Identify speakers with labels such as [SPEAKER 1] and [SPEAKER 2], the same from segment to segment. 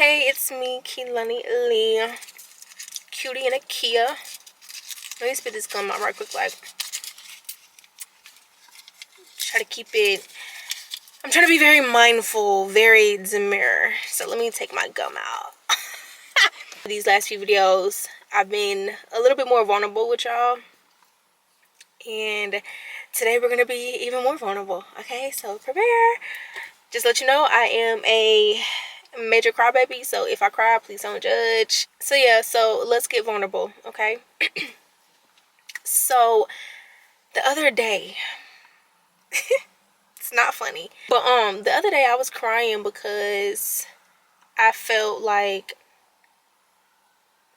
[SPEAKER 1] Hey, it's me, thekilonilee, cutie in a Kia. Let me spit this gum out right quick, like, try to keep it, I'm trying to be very mindful, very demure, so let me take my gum out. These last few videos, I've been a little bit more vulnerable with y'all, and today we're gonna be even more vulnerable, okay? So prepare. Just let you know, I am a major crybaby, so if I cry, please don't judge. So yeah, so let's get vulnerable, okay? So the other day, it's not funny, but the other day I was crying because I felt like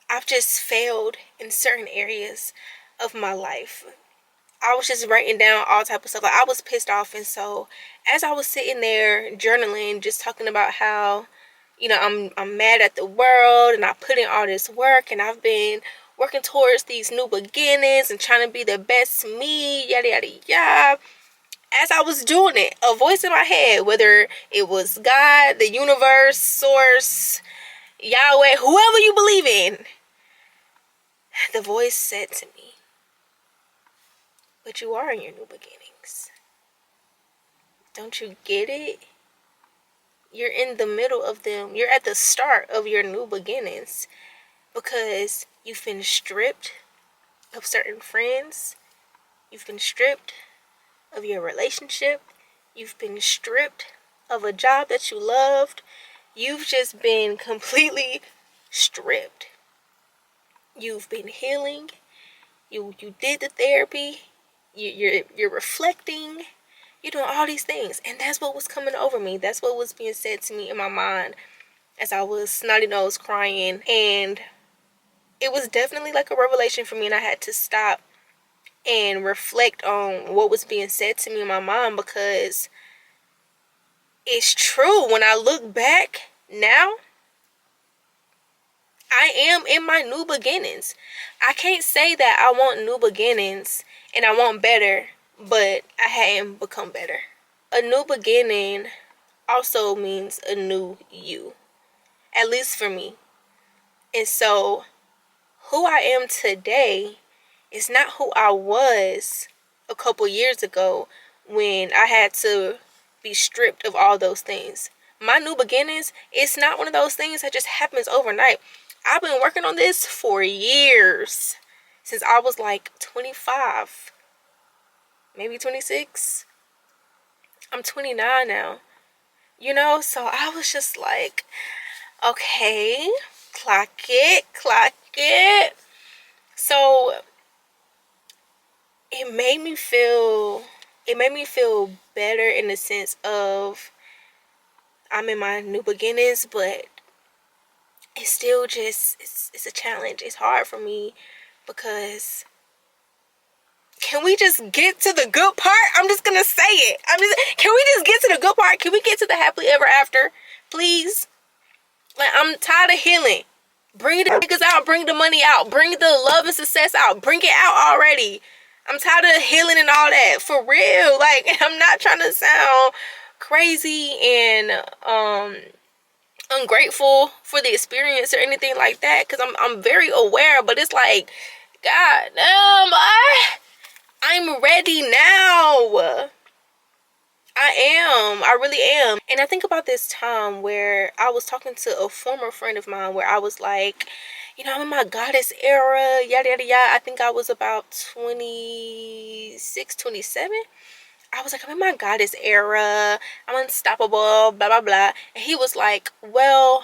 [SPEAKER 1] I've just failed in certain areas of my life. I was just writing down all type of stuff. Like, I was pissed off, and so as I was sitting there journaling, just talking about how, you know, I'm mad at the world, and I put in all this work, and I've been working towards these new beginnings and trying to be the best me, yada yada yada. As I was doing it, a voice in my head, whether it was God, the universe, source, Yahweh, whoever you believe in, the voice said to me, but you are in your new beginnings. Don't you get it? You're in the middle of them. You're at the start of your new beginnings because you've been stripped of certain friends. You've been stripped of your relationship. You've been stripped of a job that you loved. You've just been completely stripped. You've been healing. You did the therapy. You're reflecting. You're doing all these things, and that's what was coming over me. That's what was being said to me in my mind as I was snotty nose crying, and it was definitely like a revelation for me, and I had to stop and reflect on what was being said to me in my mind, because it's true. When I look back now, I am in my new beginnings. I can't say that I want new beginnings and I want better, but I hadn't become better. A new beginning also means a new you, at least for me. And so who I am today is not who I was a couple years ago when I had to be stripped of all those things. My new beginnings, it's not one of those things that just happens overnight. I've been working on this for years, since I was like 25, maybe 26. I'm 29 now, you know? So I was just like, okay, clock it. So it made me feel better in the sense of I'm in my new beginnings, but it's still just, it's a challenge. It's hard for me because, can we just get to the good part? I'm just gonna say it. Can we just get to the good part? Can we get to the happily ever after, please? Like, I'm tired of healing. Bring the niggas out, bring the money out, bring the love and success out, bring it out already. I'm tired of healing and all that, for real. Like, I'm not trying to sound crazy and ungrateful for the experience or anything like that, because I'm very aware, but it's like, god damn, I'm ready now. I really am. And I think about this time where I was talking to a former friend of mine, where I was like, you know, I'm in my goddess era, yada yada yada. I think I was about 26, 27. I was like, I'm in my goddess era, I'm unstoppable, blah blah blah. And he was like, well,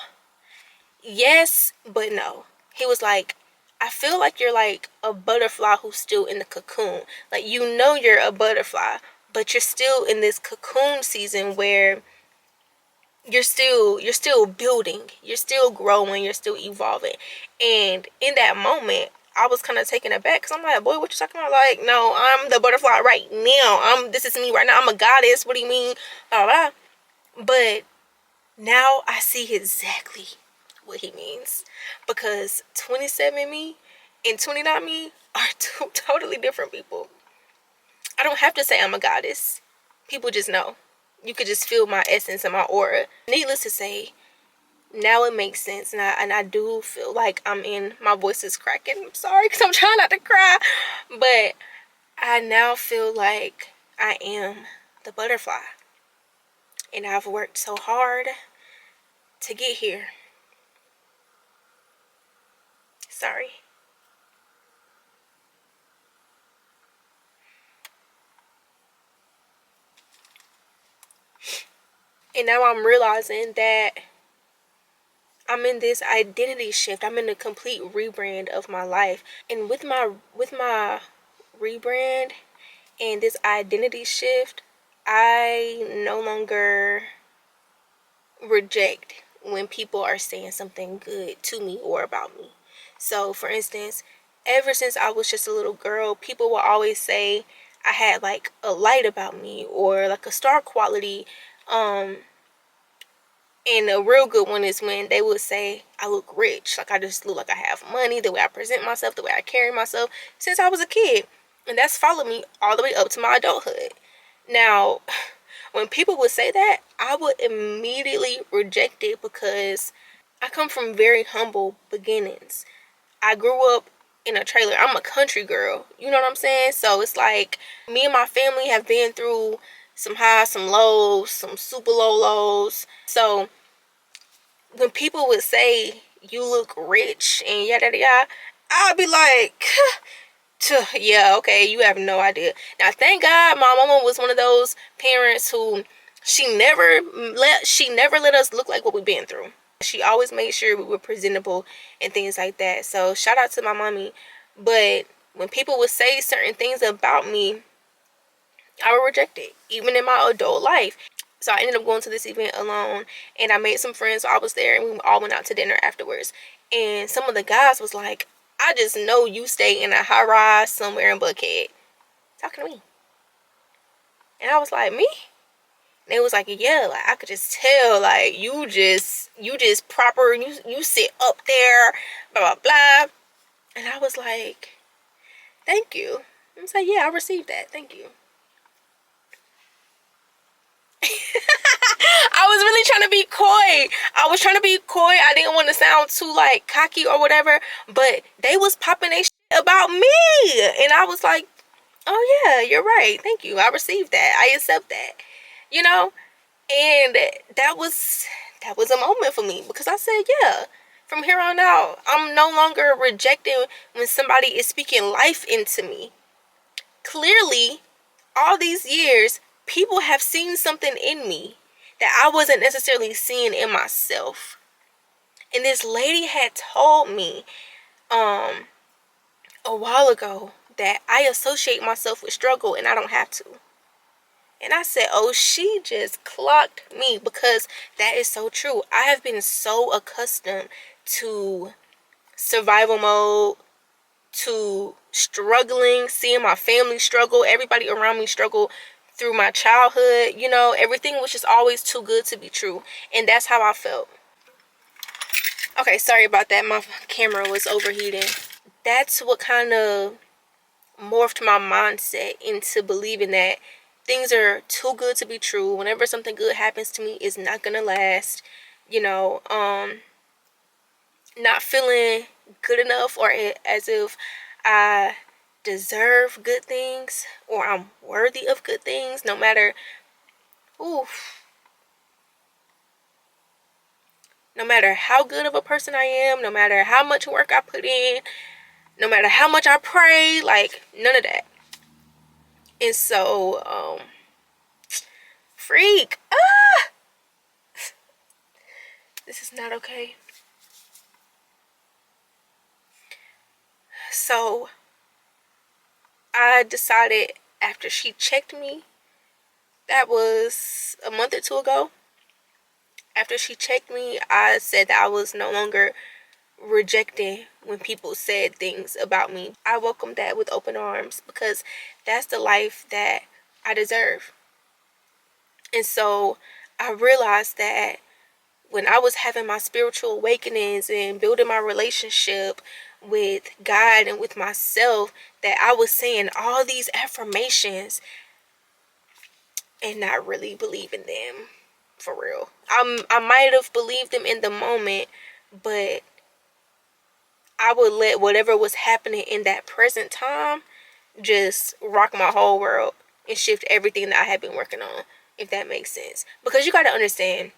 [SPEAKER 1] yes, but no. He was like, I feel like you're like a butterfly who's still in the cocoon. Like, you know you're a butterfly, but you're still in this cocoon season where you're still building, you're still growing, you're still evolving. And in that moment, I was kind of taken aback, because I'm like, boy, what you talking about? Like, no, I'm the butterfly right now. This is me right now. I'm a goddess. What do you mean? Blah, blah, blah. But now I see exactly what he means, because 27 me and 29 me are two totally different people. I don't have to say I'm a goddess. People just know. You could just feel my essence and my aura. Needless to say, now it makes sense, and I do feel like my voice is cracking. I'm sorry because I'm trying not to cry, but I now feel like I am the butterfly, and I've worked so hard to get here. Sorry. And now I'm realizing that I'm in this identity shift. I'm in a complete rebrand of my life. And with my rebrand and this identity shift, I no longer reject when people are saying something good to me or about me. So, for instance, ever since I was just a little girl, people will always say I had like a light about me or like a star quality. And a real good one is when they would say I look rich. Like I just look like I have money, the way I present myself, the way I carry myself since I was a kid. And that's followed me all the way up to my adulthood. Now, when people would say that, I would immediately reject it because I come from very humble beginnings. I grew up in a trailer. I'm a country girl. You know what I'm saying? So it's like me and my family have been through some highs, some lows, some super low lows. So when people would say you look rich and yada yada yada, I'd be like, yeah, okay, you have no idea. Now, thank God, my mama was one of those parents who she never let us look like what we've been through. She always made sure we were presentable and things like that. So shout out to my mommy. But when people would say certain things about me, I would reject it, even in my adult life. So I ended up going to this event alone, and I made some friends. So I was there, and we all went out to dinner afterwards. And some of the guys was like, I just know you stay in a high rise somewhere in Buckhead. Talking to me. And I was like, me? And they was like, yeah, like I could just tell, like you just proper, you sit up there, blah blah blah. And I was like, thank you. I was like, yeah, I received that. Thank you. I was really trying to be coy. I didn't want to sound too like cocky or whatever, but they was popping their shit about me. And I was like, oh yeah, you're right. Thank you. I received that. I accept that. You know? And that was a moment for me because I said, yeah, from here on out, I'm no longer rejecting when somebody is speaking life into me. Clearly, all these years, people have seen something in me that I wasn't necessarily seeing in myself. And this lady had told me a while ago that I associate myself with struggle and I don't have to. And I said, oh, she just clocked me, because that is so true. I have been so accustomed to survival mode, to struggling, seeing my family struggle, everybody around me struggle through my childhood. You know, everything was just always too good to be true. And that's how I felt. Okay, sorry about that. My camera was overheating. That's what kind of morphed my mindset into believing that things are too good to be true. Whenever something good happens to me, it's not gonna last. You know, not feeling good enough, or as if I deserve good things or I'm worthy of good things, no matter no matter how good of a person I am, no matter how much work I put in, no matter how much I pray, like none of that. And so freak, this is not okay. So I decided, after she checked me, that was a month or two ago, after she checked me, I said that I was no longer rejecting when people said things about me. I welcomed that with open arms, because that's the life that I deserve. And so I realized that when I was having my spiritual awakenings and building my relationship with God and with myself, that I was saying all these affirmations and not really believing them. for real. I might have believed them in the moment, but I would let whatever was happening in that present time just rock my whole world and shift everything that I had been working on, if that makes sense. Because you got to understand,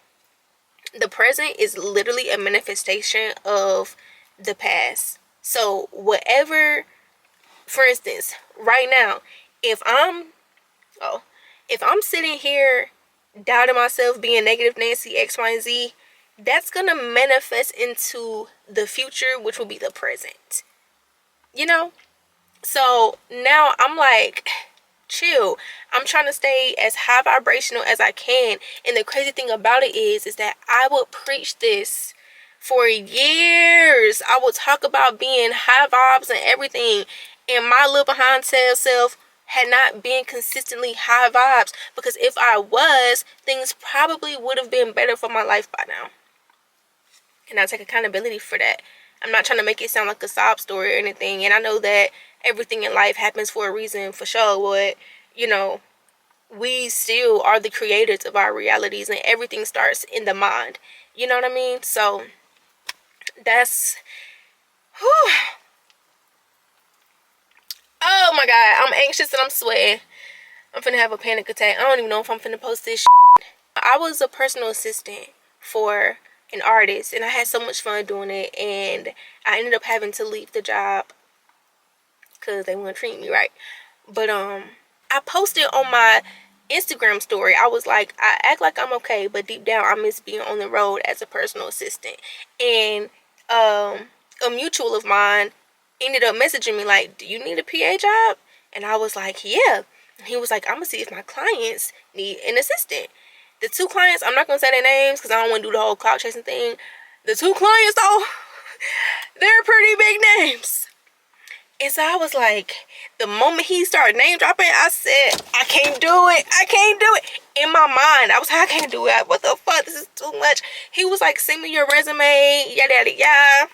[SPEAKER 1] the present is literally a manifestation of the past. So whatever, for instance, right now, if I'm sitting here doubting myself, being negative Nancy, X, Y, and Z, that's gonna manifest into the future, which will be the present. You know? So now I'm like, chill. I'm trying to stay as high vibrational as I can. And the crazy thing about it is that I would preach this for years. I would talk about being high vibes and everything. And my little behind self had not been consistently high vibes, because if I was, things probably would have been better for my life by now. And I take accountability for that. I'm not trying to make it sound like a sob story or anything. And I know that everything in life happens for a reason, for sure. But, you know, we still are the creators of our realities, and everything starts in the mind. You know what I mean? So that's... Whew. Oh my God, I'm anxious and I'm sweating. I'm finna have a panic attack. I don't even know if I'm finna post this shit. I was a personal assistant for an artist, and I had so much fun doing it, and I ended up having to leave the job because they wouldn't treat me right. But I posted on my Instagram story, I was like, I act like I'm okay, but deep down I miss being on the road as a personal assistant. And a mutual of mine ended up messaging me like, do you need a PA job? And I was like, yeah. And he was like, I'm gonna see if my clients need an assistant. The two clients, I'm not gonna say their names because I don't want to do the whole clout chasing thing. The two clients though, they're pretty big names. And so I was like, the moment he started name dropping, I said, I can't do it. I can't do it. In my mind, I was like, I can't do it. What the fuck? This is too much. He was like, send me your resume, yada, yada, yada.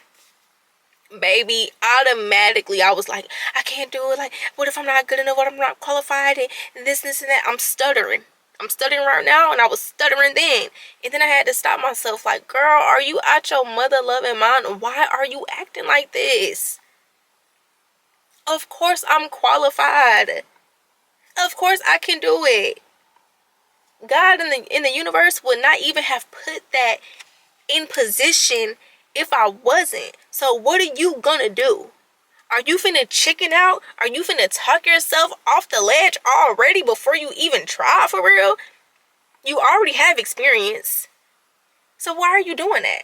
[SPEAKER 1] Baby, automatically, I was like, I can't do it. Like, what if I'm not good enough? What if I'm not qualified? And this, and that. I'm stuttering. I'm stuttering right now, and I was stuttering then. And then I had to stop myself like, girl, are you out your mother loving mind? Why are you acting like this? Of course I'm qualified. Of course I can do it. God in the universe would not even have put that in position if I wasn't. So what are you gonna do? Are you finna chicken out? Are you finna talk yourself off the ledge already before you even try for real? You already have experience. So why are you doing that?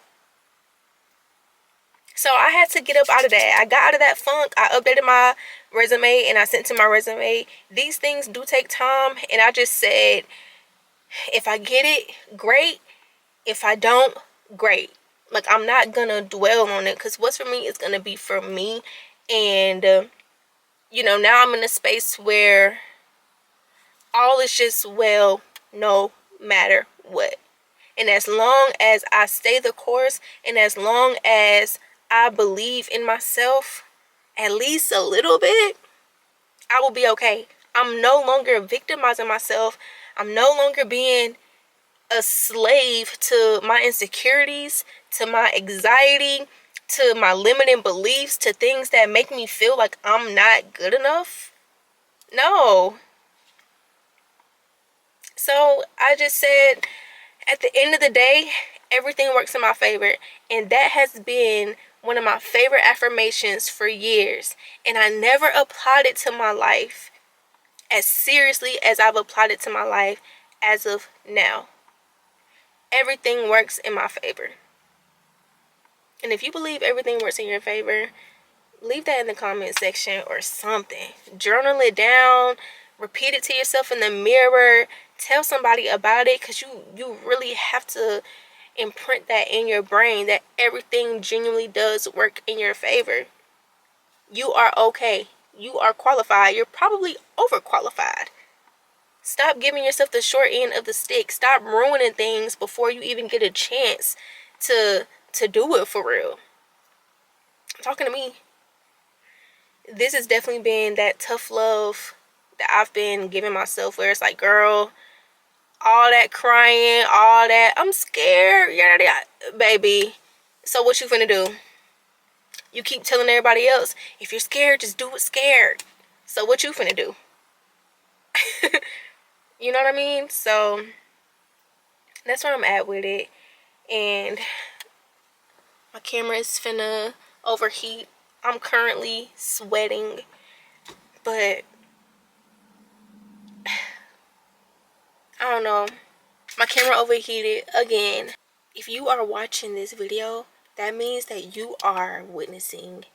[SPEAKER 1] So I had to get up out of that. I got out of that funk. I updated my resume and I sent to my resume. These things do take time. And I just said, if I get it, great. If I don't, great. Like, I'm not going to dwell on it, because what's for me is going to be for me. And, you know, now I'm in a space where all is just well, no matter what. And as long as I stay the course, and as long as I believe in myself at least a little bit, I will be okay. I'm no longer victimizing myself. I'm no longer being a slave to my insecurities, to my anxiety, to my limiting beliefs, to things that make me feel like I'm not good enough. No. So I just said, at the end of the day, everything works in my favor. And that has been one of my favorite affirmations for years. And I never applied it to my life as seriously as I've applied it to my life as of now. Everything works in my favor. And if you believe everything works in your favor, leave that in the comment section or something. Journal it down. Repeat it to yourself in the mirror. Tell somebody about it, because you really have to imprint that in your brain, that everything genuinely does work in your favor. You are okay. You are qualified. You're probably overqualified. Stop giving yourself the short end of the stick. Stop ruining things before you even get a chance to do it for real. Talking to me. This has definitely been that tough love that I've been giving myself, where it's like, girl, all that crying, all that I'm scared, yada yada, baby. So what you finna do? You keep telling everybody else, if you're scared, just do it scared. So what you finna do? You know what I mean? So that's where I'm at with it. And my camera is finna overheat. I'm currently sweating, but I don't know. My camera overheated again. If you are watching this video, that means that you are witnessing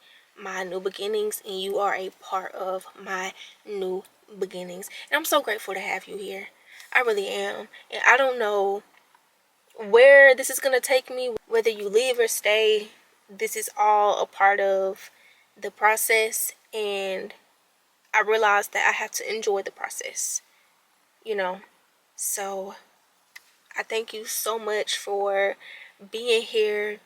[SPEAKER 1] my new beginnings and you are a part of my new beginnings. And I'm so grateful to have you here. I really am. And I don't know where this is going to take me, whether you leave or stay. This is all a part of the process, and I realized that I have to enjoy the process, you know. So I thank you so much for being here.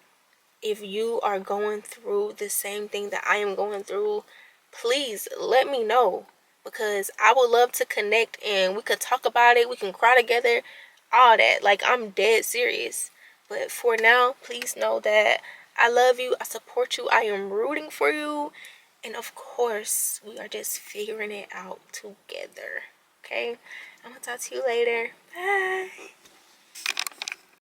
[SPEAKER 1] If you are going through the same thing that I am going through, please let me know, because I would love to connect and we could talk about it. We can cry together, all that. Like, I'm dead serious. But for now, please know that I love you. I support you. I am rooting for you. And of course, we are just figuring it out together. Okay? I'm going to talk to you later. Bye.